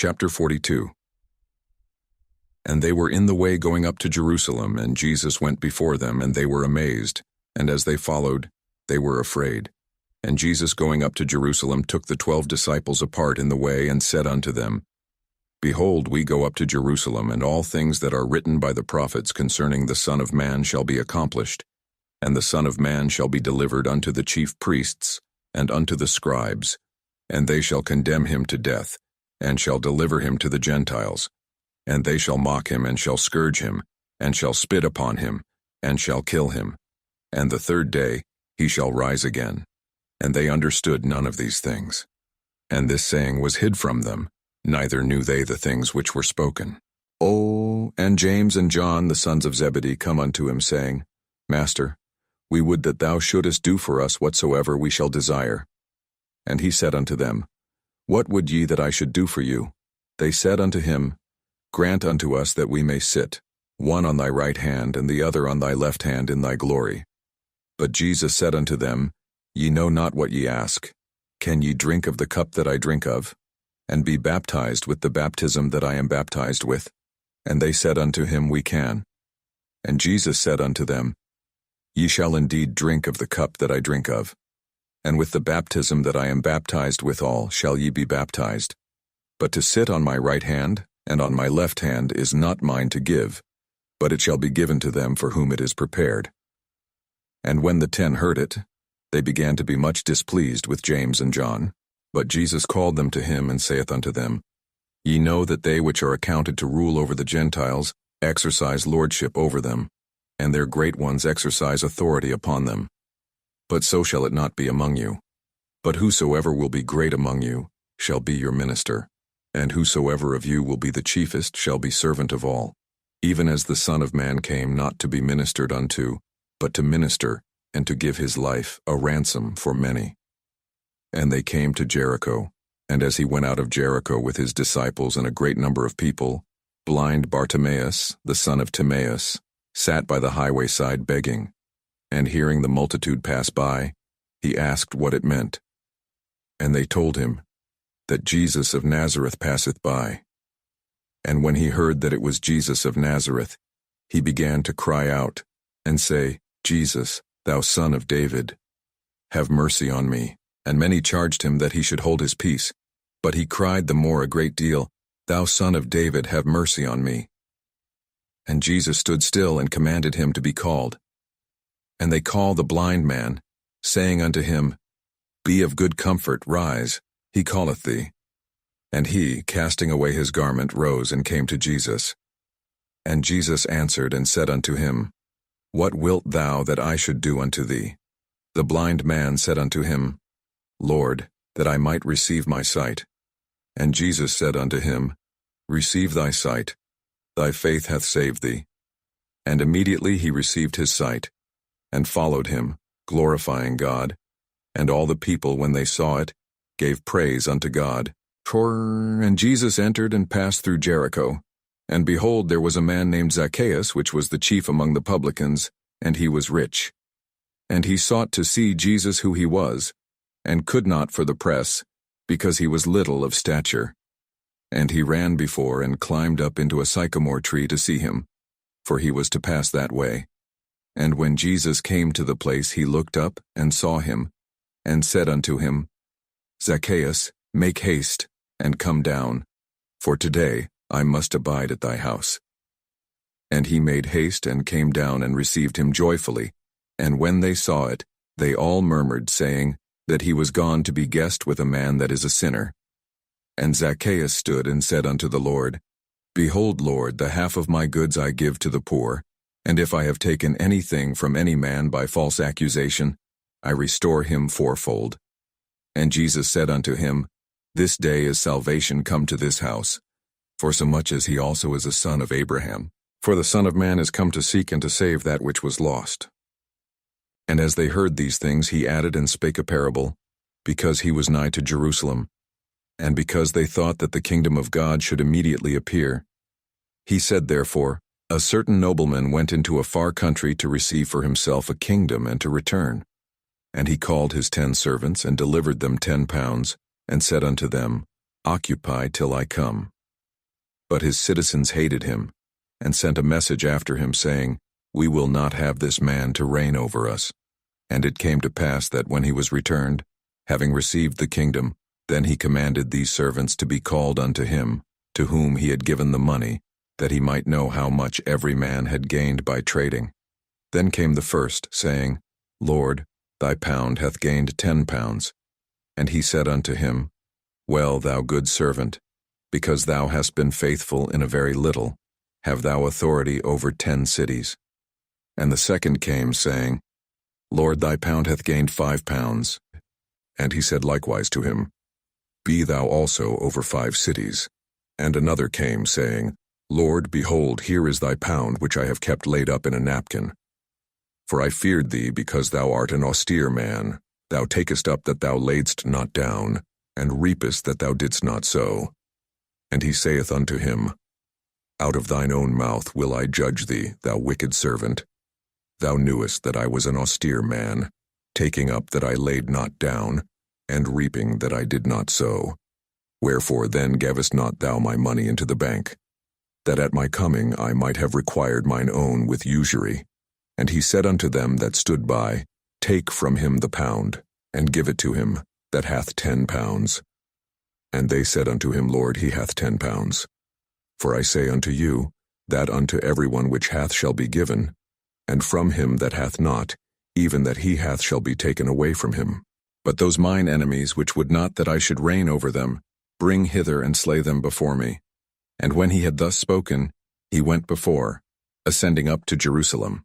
Chapter 42. And they were in the way going up to Jerusalem, and Jesus went before them, and they were amazed. And as they followed, they were afraid. And Jesus going up to Jerusalem took the 12 disciples apart in the way, and said unto them, Behold, we go up to Jerusalem, and all things that are written by the prophets concerning the Son of Man shall be accomplished. And the Son of Man shall be delivered unto the chief priests, and unto the scribes, and they shall condemn him to death, and shall deliver him to the Gentiles. And they shall mock him, and shall scourge him, and shall spit upon him, and shall kill him. And the third day he shall rise again. And they understood none of these things. And this saying was hid from them, neither knew they the things which were spoken. And James and John, the sons of Zebedee, come unto him, saying, Master, we would that thou shouldest do for us whatsoever we shall desire. And he said unto them, What would ye that I should do for you? They said unto him, Grant unto us that we may sit, one on thy right hand, and the other on thy left hand in thy glory. But Jesus said unto them, Ye know not what ye ask. Can ye drink of the cup that I drink of, and be baptized with the baptism that I am baptized with? And they said unto him, We can. And Jesus said unto them, Ye shall indeed drink of the cup that I drink of, and with the baptism that I am baptized withal shall ye be baptized. But to sit on my right hand and on my left hand is not mine to give, but it shall be given to them for whom it is prepared. And when the 10 heard it, they began to be much displeased with James and John. But Jesus called them to him, and saith unto them, Ye know that they which are accounted to rule over the Gentiles exercise lordship over them, and their great ones exercise authority upon them. But so shall it not be among you. But whosoever will be great among you shall be your minister, and whosoever of you will be the chiefest shall be servant of all. Even as the Son of Man came not to be ministered unto, but to minister, and to give his life a ransom for many. And they came to Jericho, and as he went out of Jericho with his disciples and a great number of people, blind Bartimaeus, the son of Timaeus, sat by the highway side begging. And hearing the multitude pass by, he asked what it meant. And they told him, that Jesus of Nazareth passeth by. And when he heard that it was Jesus of Nazareth, he began to cry out, and say, Jesus, thou Son of David, have mercy on me. And many charged him that he should hold his peace. But he cried the more a great deal, Thou Son of David, have mercy on me. And Jesus stood still and commanded him to be called. And they call the blind man, saying unto him, Be of good comfort, rise, he calleth thee. And he, casting away his garment, rose and came to Jesus. And Jesus answered and said unto him, What wilt thou that I should do unto thee? The blind man said unto him, Lord, that I might receive my sight. And Jesus said unto him, Receive thy sight, thy faith hath saved thee. And immediately he received his sight, and followed him, glorifying God. And all the people, when they saw it, gave praise unto God. And Jesus entered and passed through Jericho. And behold, there was a man named Zacchaeus, which was the chief among the publicans, and he was rich. And he sought to see Jesus who he was, and could not for the press, because he was little of stature. And he ran before and climbed up into a sycamore tree to see him, for he was to pass that way. And when Jesus came to the place, he looked up and saw him, and said unto him, Zacchaeus, make haste, and come down, for today I must abide at thy house. And he made haste and came down and received him joyfully. And when they saw it, they all murmured, saying, that he was gone to be guest with a man that is a sinner. And Zacchaeus stood and said unto the Lord, Behold, Lord, the half of my goods I give to the poor, and if I have taken anything from any man by false accusation, I restore him fourfold. And Jesus said unto him, This day is salvation come to this house, forsomuch as he also is a son of Abraham. For the Son of Man is come to seek and to save that which was lost. And as they heard these things, he added and spake a parable, because he was nigh to Jerusalem, and because they thought that the kingdom of God should immediately appear. He said therefore, A certain nobleman went into a far country to receive for himself a kingdom and to return. And he called his 10 servants, and delivered them 10 pounds, and said unto them, Occupy till I come. But his citizens hated him, and sent a message after him, saying, "We will not have this man to reign over us." And it came to pass that when he was returned, having received the kingdom, then he commanded these servants to be called unto him, to whom he had given the money, that he might know how much every man had gained by trading. Then came the first, saying, Lord, thy pound hath gained 10 pounds. And he said unto him, Well, thou good servant, because thou hast been faithful in a very little, have thou authority over 10 cities. And the second came, saying, Lord, thy pound hath gained 5 pounds. And he said likewise to him, Be thou also over 5 cities. And another came, saying, Lord, behold, here is thy pound which I have kept laid up in a napkin. For I feared thee, because thou art an austere man. Thou takest up that thou laidst not down, and reapest that thou didst not sow. And he saith unto him, Out of thine own mouth will I judge thee, thou wicked servant. Thou knewest that I was an austere man, taking up that I laid not down, and reaping that I did not sow. Wherefore then gavest not thou my money into the bank, that at my coming I might have required mine own with usury? And he said unto them that stood by, Take from him the pound, and give it to him that hath 10 pounds. And they said unto him, Lord, he hath 10 pounds. For I say unto you, that unto every one which hath shall be given, and from him that hath not, even that he hath shall be taken away from him. But those mine enemies which would not that I should reign over them, bring hither and slay them before me. And when he had thus spoken, he went before, ascending up to Jerusalem.